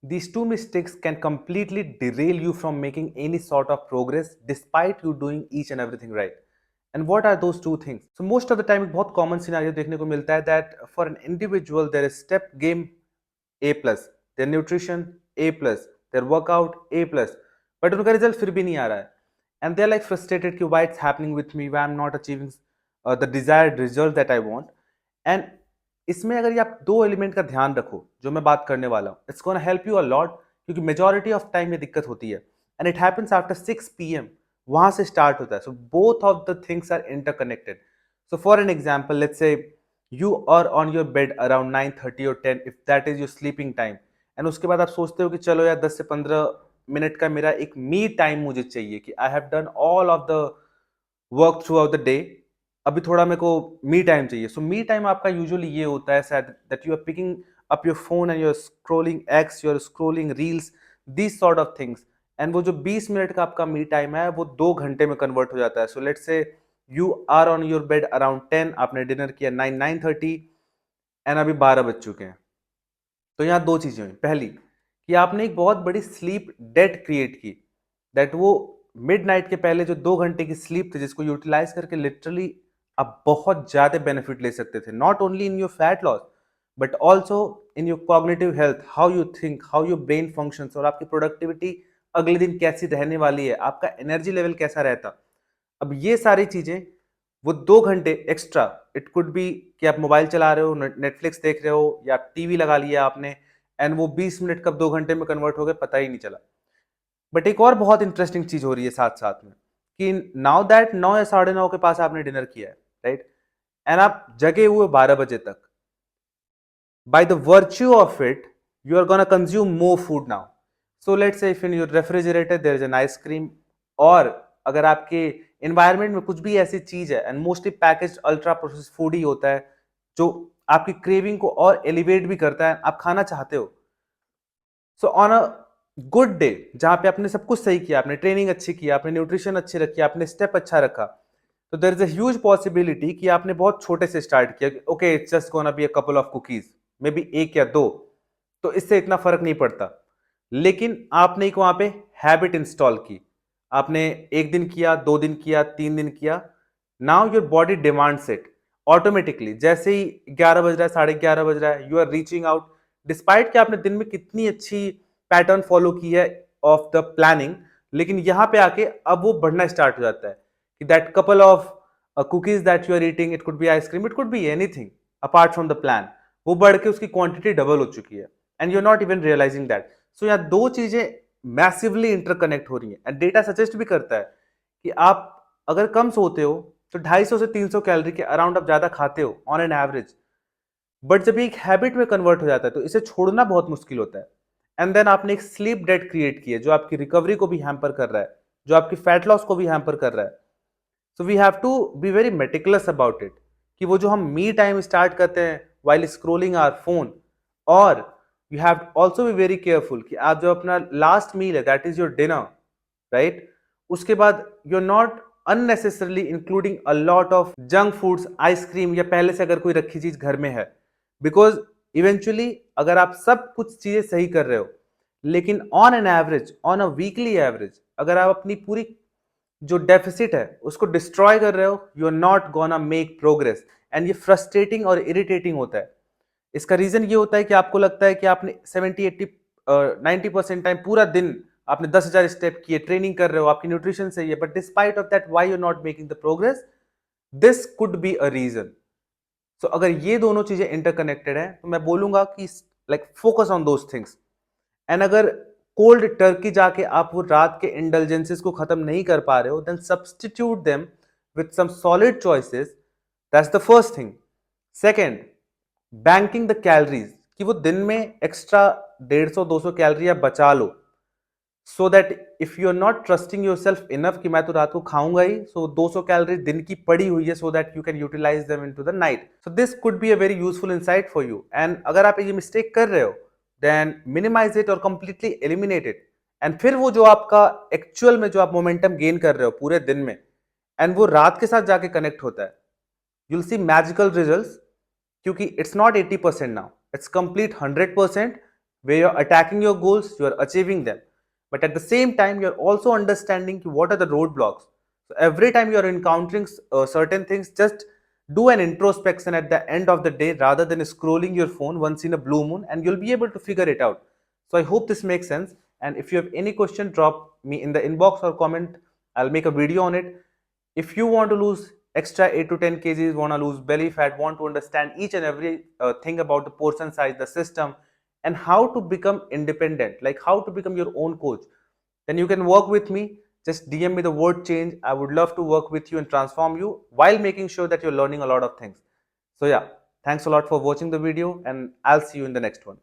These two mistakes can completely derail you from making any sort of progress despite you doing each and everything right. And what are those two things? So most of the time एक बहुत common scenario देखने को मिलता है that for an individual there is step game A plus, their nutrition A plus, their workout A plus, but उनका result फिर भी नहीं आ रहा है and they're like frustrated कि why it's happening with me, why I'm not achieving the desired result that I want. And इसमें अगर ये आप दो एलिमेंट का ध्यान रखो जो मैं बात करने वाला हूँ, it's gonna help you a lot, क्योंकि मेजॉरिटी ऑफ टाइम ये दिक्कत होती है and it happens after 6 p.m. वहां से स्टार्ट होता है. So both of the things are interconnected. So for an example, let's say you are on your bed around 9:30 और 10 if that is your sleeping time, and उसके बाद आप सोचते हो कि चलो यार 10 से 15 मिनट का मेरा एक मी टाइम मुझे चाहिए कि I have done all of the work through out the day, अभी थोड़ा मेरे को मी टाइम चाहिए. सो मी टाइम आपका यूजुअली ये होता है शायद that you are picking up your phone and you are scrolling X, you are scrolling reels, this sort of things. And वो जो 20 मिनट का आपका मी टाइम है वो 2 घंटे में कन्वर्ट हो जाता है. So let's say you are on your bed around 10, आपने डिनर किया 9-9:30 एंड अभी 12 बज चुके हैं. तो यहाँ दो चीजें हुई. पहली कि आपने एक बहुत बड़ी स्लीप डेट क्रिएट की, दैट वो मिडनाइट के पहले जो 2 घंटे की स्लीप थी जिसको यूटिलाइज करके लिटरली आप बहुत ज्यादा बेनिफिट ले सकते थे, not only in your fat loss but also in your cognitive health, how you think, how your brain functions, और आपकी प्रोडक्टिविटी अगले दिन कैसी रहने वाली है, आपका एनर्जी लेवल कैसा रहता. अब ये सारी चीजें वो 2 घंटे एक्स्ट्रा, इट कुड बी कि आप मोबाइल चला रहे हो, नेटफ्लिक्स देख रहे हो या टीवी लगा लिया आपने, एंड वो 20 मिनट कब 2 घंटे में कन्वर्ट हो गए पता ही नहीं चला. बट एक और बहुत इंटरेस्टिंग चीज हो रही है साथ साथ में कि नाउ दैट 9 या 9:30 के पास आपने डिनर किया है, राइट, एंड आप जगे हुए 12 बजे तक, by the virtue of it you are going to consume more food now. So let's say if in your refrigerator there is an ice cream, और अगर आपके environment में कुछ भी ऐसी चीज है, and mostly packaged ultra processed food ही होता है जो आपकी craving को और elevate भी करता है, आप खाना चाहते हो. So on a good day जहां पे आपने सब कुछ सही किया, आपने ट्रेनिंग अच्छी की, आपने न्यूट्रिशन अच्छी रखी, आपने स्टेप अच्छा रखा, तो there is a huge possibility कि आपने बहुत छोटे से स्टार्ट किया, okay it's just gonna be a couple of cookies, maybe एक या दो, तो इससे इतना फर्क नहीं पड़ता. लेकिन आपने एक वहां पे हैबिट इंस्टॉल की, आपने एक दिन किया, 2 दिन किया, 3 दिन किया, now your body demands it automatically. जैसे ही 11 बज रहा है, 11:30 बज रहा है, you are reaching out, despite कि आपने दिन में कितनी अच्छी पैटर्न फॉलो की है ऑफ द प्लानिंग, लेकिन यहां पे आके अब वो बढ़ना स्टार्ट हो जाता है कि that couple of cookies that you are eating, it could be ice cream, it could be anything apart from the plan, वो बढ़ के उसकी क्वांटिटी डबल हो चुकी है and you are not even realising that. So यहाँ दो चीजें मैसिवली इंटरकनेक्ट हो रही हैं एंड डेटा सजेस्ट भी करता है कि आप अगर कम सोते हो तो 250 से 300 कैलोरी के अराउंड आप ज्यादा खाते हो ऑन एन एवरेज, बट जब एक हैबिट में कन्वर्ट हो जाता है तो इसे छोड़ना बहुत मुश्किल होता है. एंड देन आपने एक स्लीप डेट क्रिएट की है जो आपकी रिकवरी को भी हैम्पर कर रहा है, जो आपकी फैट लॉस को भी हैम्पर कर रहा है. So we have to be very meticulous about it कि वो जो हम मी टाइम स्टार्ट करते हैं वाइल स्क्रोलिंग आवर फोन, और you have also be very careful कि आप जो अपना लास्ट मील है that is your dinner, right, उसके बाद you are not unnecessarily including a lot of junk foods, ice cream या पहले से अगर कोई रखी चीज घर में है, बिकॉज इवेंचुअली अगर आप सब कुछ चीजें सही कर रहे हो लेकिन on an average, on a weekly average, अगर आप अपनी पूरी जो डेफिसिट है उसको डिस्ट्रॉय कर रहे हो, you are not gonna make progress. And ये फ्रस्ट्रेटिंग और इरिटेटिंग होता है. इसका रीजन ये होता है कि आपको लगता है कि आपने 70-80 90% टाइम पूरा दिन आपने 10,000 स्टेप किए, ट्रेनिंग कर रहे हो, आपकी न्यूट्रिशन सही है, but despite of that why you not making the progress, this could be a reason. So अगर ये दोनों चीजें इंटरकनेक्टेड है तो मैं बोलूंगा कि like focus on those things. And अगर कोल्ड टर्की जाके आप वो रात के इंडल्जेंसेस को खत्म नहीं कर पा रहे हो, then substitute them with some solid choices, that's the first thing. Second, banking the calories, कि वो दिन में एक्स्ट्रा 150-200 कैलोरी आप बचा लो, so that if you are not trusting yourself enough कि मैं तो रात को खाऊंगा ही, सो 200 कैलोरी दिन की पड़ी हुई है, so that you can utilize them into the night. So this could be a very useful insight for you. And अगर आप ये मिस्टेक कर रहे हो देन मिनिमाइज इट और कंप्लीटली एलिमिनेट इट. एंड फिर वो जो आपका एक्चुअल में जो आप मोमेंटम गेन कर रहे हो पूरे दिन में, एंड वो रात के साथ जाके कनेक्ट होता है, you'll see magical results, क्योंकि it's not 80% now, it's complete 100%. where you're attacking your goals, you're achieving them. But at the same time, you're also understanding what are the roadblocks. So every time you're encountering certain things, just do an introspection at the end of the day rather than scrolling your phone once in a blue moon, and you'll be able to figure it out. So I hope this makes sense. And if you have any question, drop me in the inbox or comment. I'll make a video on it. If you want to lose extra 8 to 10 kgs, want to lose belly fat, want to understand each and every thing about the portion size, the system, and how to become independent, like how to become your own coach, then you can work with me. Just DM me the word change. I would love to work with you and transform you while making sure that you're learning a lot of things. So yeah, thanks a lot for watching the video, and I'll see you in the next one.